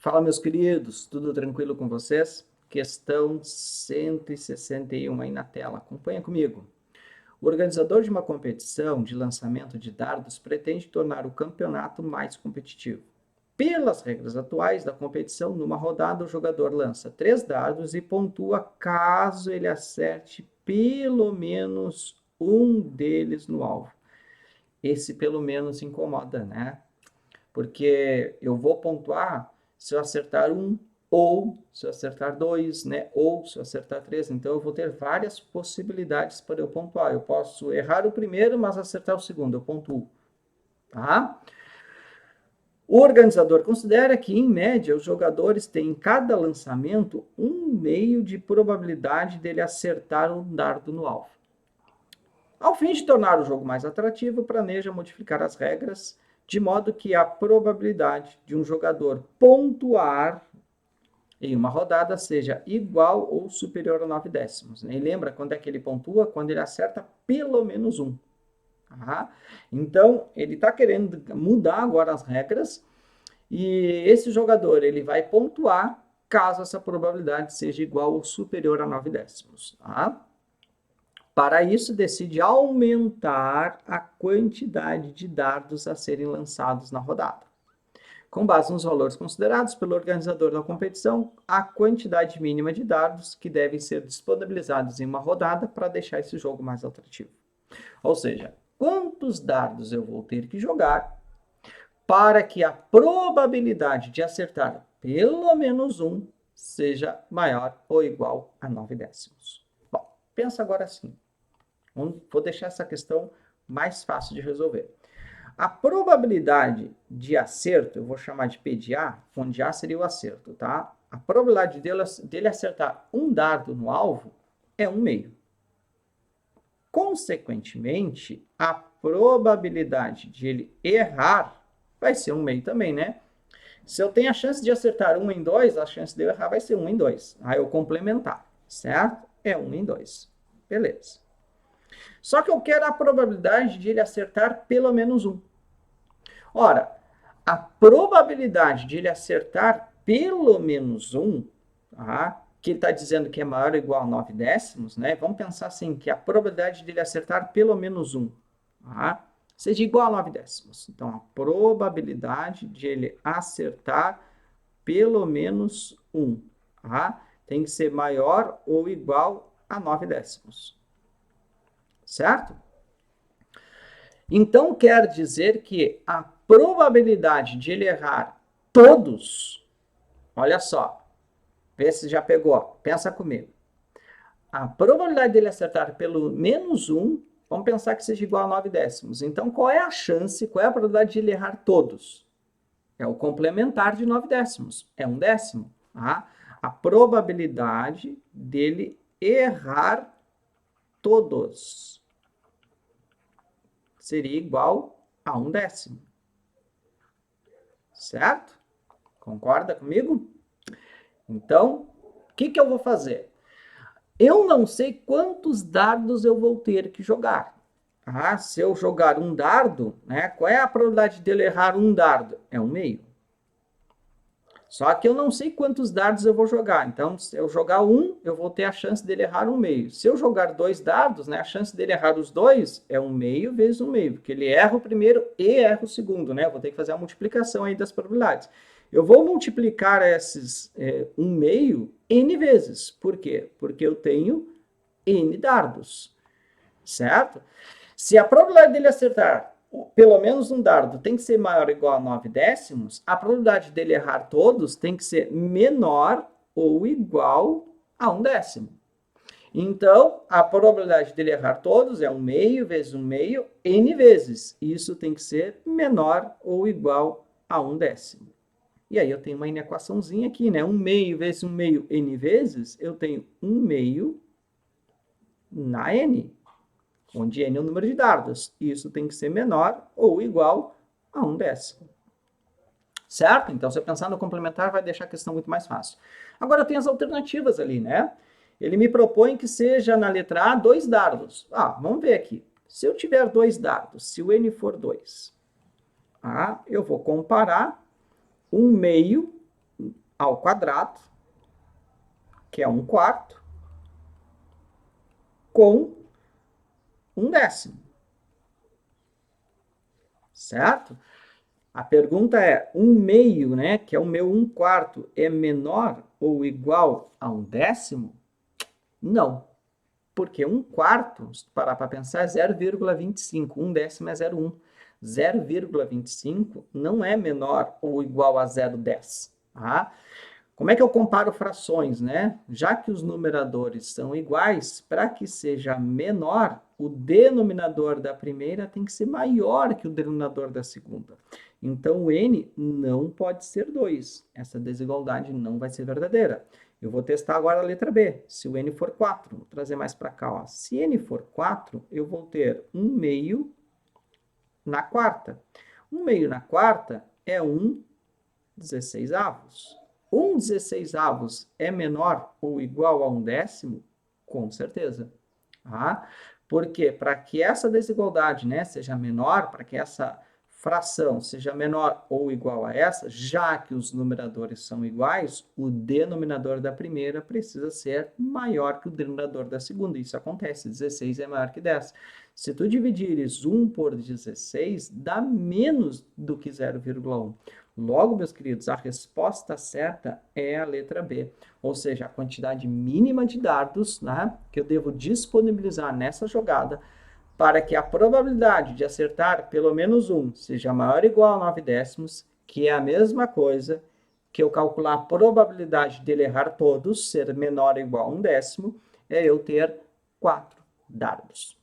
Fala, meus queridos, tudo tranquilo com vocês? Questão 161 aí na tela, acompanha comigo. O organizador de uma competição de lançamento de dardos pretende tornar o campeonato mais competitivo. Pelas regras atuais da competição, numa rodada o jogador lança 3 dardos e pontua caso ele acerte pelo menos um deles no alvo. Esse pelo menos incomoda, né? Porque eu vou pontuar se eu acertar um, ou se eu acertar dois, né? Ou se eu acertar três. Então eu vou ter várias possibilidades para eu pontuar. Eu posso errar o primeiro, mas acertar o segundo, eu pontuo. Tá? O organizador considera que, em média, os jogadores têm em cada lançamento um meio de probabilidade dele acertar um dardo no alvo. Ao fim de tornar o jogo mais atrativo, planeja modificar as regras de modo que a probabilidade de um jogador pontuar em uma rodada seja igual ou superior a 9 décimos. E lembra quando é que ele pontua? Quando ele acerta pelo menos um. Tá? Então, ele está querendo mudar agora as regras e esse jogador ele vai pontuar caso essa probabilidade seja igual ou superior a 9 décimos. Tá? Para isso, decide aumentar a quantidade de dardos a serem lançados na rodada. Com base nos valores considerados pelo organizador da competição, a quantidade mínima de dardos que devem ser disponibilizados em uma rodada para deixar esse jogo mais atrativo. Ou seja, quantos dardos eu vou ter que jogar para que a probabilidade de acertar pelo menos um seja maior ou igual a 9 décimos. Bom, pensa agora assim. Vou deixar essa questão mais fácil de resolver. A probabilidade de acerto, eu vou chamar de P de A, onde A seria o acerto, tá? A probabilidade dele acertar um dardo no alvo é 1/2. Consequentemente, a probabilidade de ele errar vai ser 1/2 também, né? Se eu tenho a chance de acertar 1 em 2, a chance de eu errar vai ser 1 em 2. Aí eu complementar, certo? É 1 em 2. Beleza. Só que eu quero a probabilidade de ele acertar pelo menos um. Ora, a probabilidade de ele acertar pelo menos um, tá? Que ele está dizendo que é maior ou igual a 9 décimos, né? Vamos pensar assim, que a probabilidade dele acertar pelo menos um, tá? Seja igual a 9 décimos. Então, a probabilidade de ele acertar pelo menos um, tá? Tem que ser maior ou igual a 9 décimos. Certo? Então, quer dizer que a probabilidade de ele errar todos, olha só, vê se já pegou, pensa comigo. A probabilidade dele acertar pelo menos um, vamos pensar que seja igual a 9 décimos. Então, qual é a chance, qual é a probabilidade de ele errar todos? É o complementar de 9 décimos, é 1 décimo. Tá? A probabilidade dele errar todos seria igual a 1 décimo. Certo? Concorda comigo? Então, o que eu vou fazer? Eu não sei quantos dardos eu vou ter que jogar. Ah, se eu jogar um dardo, né, qual é a probabilidade dele errar um dardo? É 1/2. Só que eu não sei quantos dardos eu vou jogar. Então, se eu jogar um, eu vou ter a chance dele errar 1/2. Se eu jogar 2 dardos, né, a chance dele errar os dois é 1/2 vezes 1/2, porque ele erra o primeiro e erra o segundo, né? Eu vou ter que fazer a multiplicação aí das probabilidades. Eu vou multiplicar esses 1/2 n vezes. Por quê? Porque eu tenho n dardos, certo? Se a probabilidade dele acertar pelo menos um dardo tem que ser maior ou igual a 9 décimos, a probabilidade dele errar todos tem que ser menor ou igual a 1 décimo. Então, a probabilidade dele errar todos é 1/2 vezes 1/2, n vezes. Isso tem que ser menor ou igual a 1 décimo. E aí eu tenho uma inequaçãozinha aqui, né? 1/2 vezes 1/2, n vezes, eu tenho 1/2 na n, onde n é o número de dardos. Isso tem que ser menor ou igual a 1 décimo. Certo? Então, se eu pensar no complementar, vai deixar a questão muito mais fácil. Agora, eu tenho as alternativas ali, né? Ele me propõe que seja, na letra A, 2 dardos. Vamos ver aqui. Se eu tiver 2 dardos, se o n for 2, eu vou comparar 1/2 ao quadrado, que é 1/4, com 1/10. Certo? A pergunta é, 1/2, né, que é o meu 1/4, é menor ou igual a 1/10? Não. Porque 1/4, se parar para pensar, é 0,25. 1/10 é 0,1. 0,25 não é menor ou igual a 0,10. Tá? Como é que eu comparo frações, né? Já que os numeradores são iguais, para que seja menor, o denominador da primeira tem que ser maior que o denominador da segunda. Então, o n não pode ser 2. Essa desigualdade não vai ser verdadeira. Eu vou testar agora a letra B. Se o n for 4, vou trazer mais para cá. Ó. Se n for 4, eu vou ter 1/2 na quarta. 1/2 na quarta é 1/16. 1/16 é menor ou igual a 1/10? Com certeza. Tá? Porque para que essa desigualdade, né, seja menor, para que essa fração seja menor ou igual a essa, já que os numeradores são iguais, o denominador da primeira precisa ser maior que o denominador da segunda. Isso acontece, 16 é maior que 10. Se tu dividires 1 por 16, dá menos do que 0,1. Logo, meus queridos, a resposta certa é a letra B, ou seja, a quantidade mínima de dardos, né, que eu devo disponibilizar nessa jogada para que a probabilidade de acertar pelo menos um seja maior ou igual a 9/10, que é a mesma coisa que eu calcular a probabilidade dele errar todos, ser menor ou igual a 1/10, é eu ter 4 dardos.